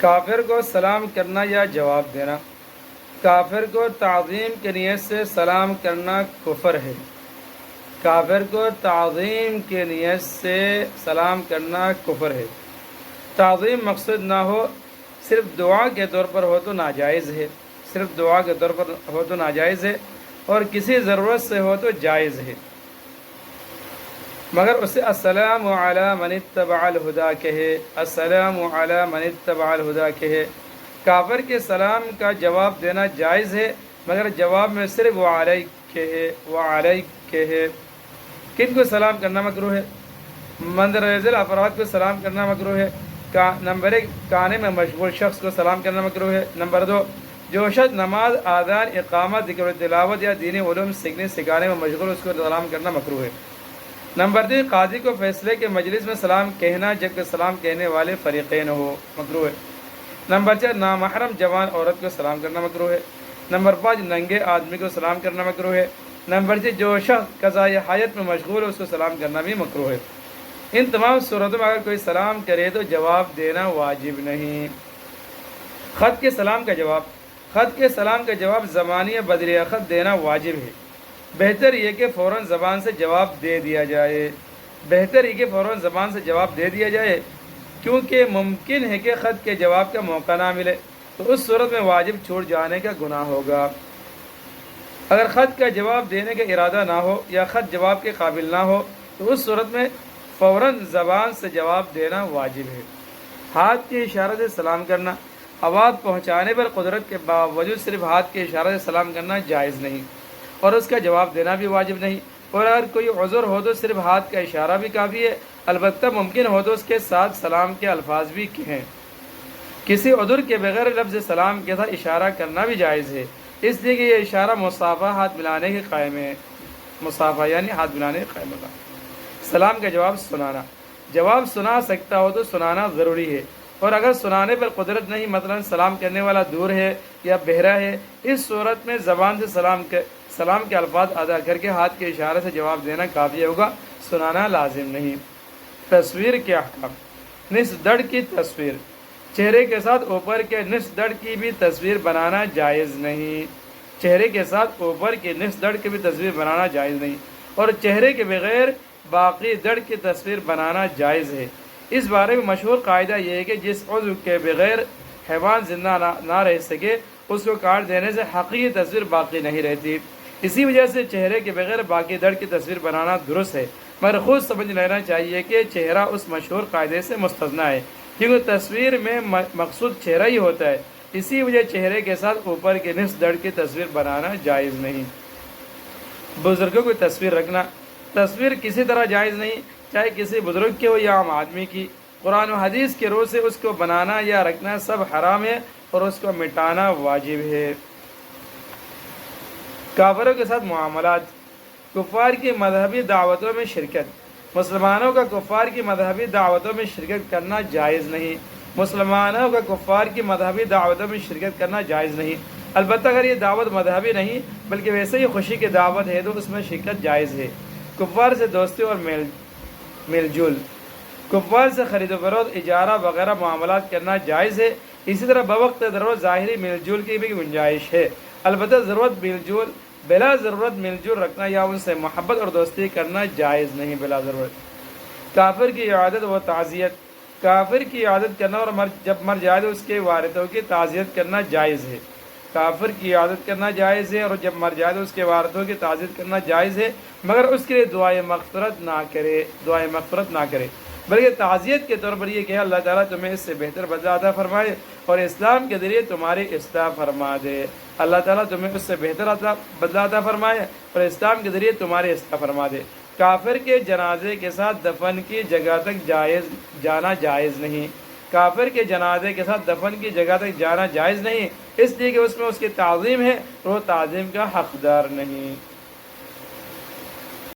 کافر کو سلام کرنا یا جواب دینا۔ کافر کو تعظیم کی نیت سے سلام کرنا کفر ہے۔ کافر کو تعظیم کی نیت سے سلام کرنا کفر ہے۔ تعظیم مقصود نہ ہو، صرف دعا کے طور پر ہو تو ناجائز ہے، صرف دعا کے طور پر ہو تو ناجائز ہے، اور کسی ضرورت سے ہو تو جائز ہے، مگر اسے السلام علی من اتبع الہدا کہے، السلام علی من اتبع الہدا کہے۔ کافر کے سلام کا جواب دینا جائز ہے، مگر جواب میں صرف وعلیک کہے، وعلیک کہے۔ کن کو سلام کرنا مکروہ ہے؟ مندرجہ افراد کو سلام کرنا مکروہ ہے۔ نمبر 1، کانے میں مشغول شخص کو سلام کرنا مکروہ ہے۔ نمبر 2، جو شخص نماز، آذان، اقامت، ذکر و تلاوت یا دینی علوم سیکھنے سکھانے میں مشغول، اس کو سلام کرنا مکروہ ہے۔ نمبر 3، قاضی کو فیصلے کے مجلس میں سلام کہنا جبکہ سلام کہنے والے فریقین ہو، مکروہ ہے۔ نمبر 4، نامحرم جوان عورت کو سلام کرنا مکروہ ہے۔ نمبر 5، ننگے آدمی کو سلام کرنا مکروہ ہے۔ نمبر 6، جو شخص قضاء حاجت میں مشغول ہے، اس کو سلام کرنا بھی مکروہ ہے۔ ان تمام صورتوں میں اگر کوئی سلام کرے تو جواب دینا واجب نہیں۔ خط کے سلام کا جواب۔ خط کے سلام کا جواب زمانی یا بدریہ خط دینا واجب ہے۔ بہتر یہ کہ فوراً زبان سے جواب دے دیا جائے، بہتر یہ کہ فوراً زبان سے جواب دے دیا جائے، کیونکہ ممکن ہے کہ خط کے جواب کا موقع نہ ملے، تو اس صورت میں واجب چھوٹ جانے کا گناہ ہوگا۔ اگر خط کا جواب دینے کا ارادہ نہ ہو یا خط جواب کے قابل نہ ہو تو اس صورت میں فوراً زبان سے جواب دینا واجب ہے۔ ہاتھ کے اشارے سے سلام کرنا۔ آواز پہنچانے پر قدرت کے باوجود صرف ہاتھ کے اشارے سے سلام کرنا جائز نہیں، اور اس کا جواب دینا بھی واجب نہیں، اور اگر کوئی عذر ہو تو صرف ہاتھ کا اشارہ بھی کافی ہے، البتہ ممکن ہو تو اس کے ساتھ سلام کے الفاظ بھی کہیں۔ کسی عذر کے بغیر لفظ سلام کے ساتھ اشارہ کرنا بھی جائز ہے، اس لیے کہ یہ اشارہ مصافحہ، ہاتھ ملانے کے قائم ہے، مصافحہ یعنی ہاتھ ملانے کے قائم ہوگا۔ سلام کا جواب سنانا۔ جواب سنا سکتا ہو تو سنانا ضروری ہے، اور اگر سنانے پر قدرت نہیں، مثلا سلام کرنے والا دور ہے یا بہرا ہے، اس صورت میں زبان سے سلام کے الفاظ ادا کر کے ہاتھ کے اشارے سے جواب دینا کافی ہوگا، سنانا لازم نہیں۔ تصویر کے احکام۔ نصف دڑ کی تصویر۔ چہرے کے ساتھ اوپر کے نصف دڑ کی بھی تصویر بنانا جائز نہیں، چہرے کے ساتھ اوپر کی نصف دڑ کی بھی تصویر بنانا جائز نہیں، اور چہرے کے بغیر باقی دڑ کی تصویر بنانا جائز ہے۔ اس بارے میں مشہور قاعدہ یہ ہے کہ جس عضو کے بغیر حیوان زندہ نہ رہ سکے، اس کو کاٹ دینے سے حقیقی تصویر باقی نہیں رہتی۔ اسی وجہ سے چہرے کے بغیر باقی دڑ کی تصویر بنانا درست ہے، مگر خود سمجھ لینا چاہیے کہ چہرہ اس مشہور قاعدے سے مستثنیٰ ہے، کیونکہ تصویر میں مقصود چہرہ ہی ہوتا ہے، اسی وجہ چہرے کے ساتھ اوپر کے نصف دڑ کی تصویر بنانا جائز نہیں۔ بزرگوں کی تصویر رکھنا۔ تصویر کسی طرح جائز نہیں، چاہے کسی بزرگ کی ہو یا عام آدمی کی۔ قرآن و حدیث کے روح سے اس کو بنانا یا رکھنا سب حرام ہے، اور اس کو مٹانا واجب ہے۔ کافروں کے ساتھ معاملات۔ کفار کی مذہبی دعوتوں میں شرکت۔ مسلمانوں کا کفار کی مذہبی دعوتوں میں شرکت کرنا جائز نہیں، مسلمانوں کا کفار کی مذہبی دعوتوں میں شرکت کرنا جائز نہیں، البتہ اگر یہ دعوت مذہبی نہیں بلکہ ویسے ہی خوشی کی دعوت ہے تو اس میں شرکت جائز ہے۔ کفار سے دوستی اور میل جول۔ کفار سے خرید و فروخت، اجارہ وغیرہ معاملات کرنا جائز ہے، اسی طرح بوقت ضرورت ظاہری میل جول کی بھی گنجائش ہے، البتہ بلا ضرورت میل جول رکھنا یا ان سے محبت اور دوستی کرنا جائز نہیں بلا ضرورت۔ کافر کی عادت و تعزیت۔ کافر کی عادت کرنا اور جب مر جائے تو اس کے وارثوں کی تعزیت کرنا جائز ہے۔ کافر کی عادت کرنا جائز ہے، اور جب مر جائے تو اس کے وارثوں کی تعزیت کرنا جائز ہے، مگر اس کے لیے دعائے مغفرت نہ کرے، بلکہ تعزیت کے طور پر یہ کہ اللہ تعالیٰ تمہیں اس سے بہتر بدلہ عطا فرمائے اور اسلام کے ذریعے تمہاری اصلاح فرما دے، اللہ تعالیٰ تمہیں اس سے بہتر بدلہ عطا فرمائے اور اسلام کے ذریعے تمہاری اصلاح فرما دے۔ کافر کے جنازے کے ساتھ دفن کی جگہ تک جانا جائز نہیں۔ کافر کے جنازے کے ساتھ دفن کی جگہ تک جانا جائز نہیں، اس لیے کہ اس میں اس کی تعظیم ہے اور وہ تعظیم کا حقدار نہیں۔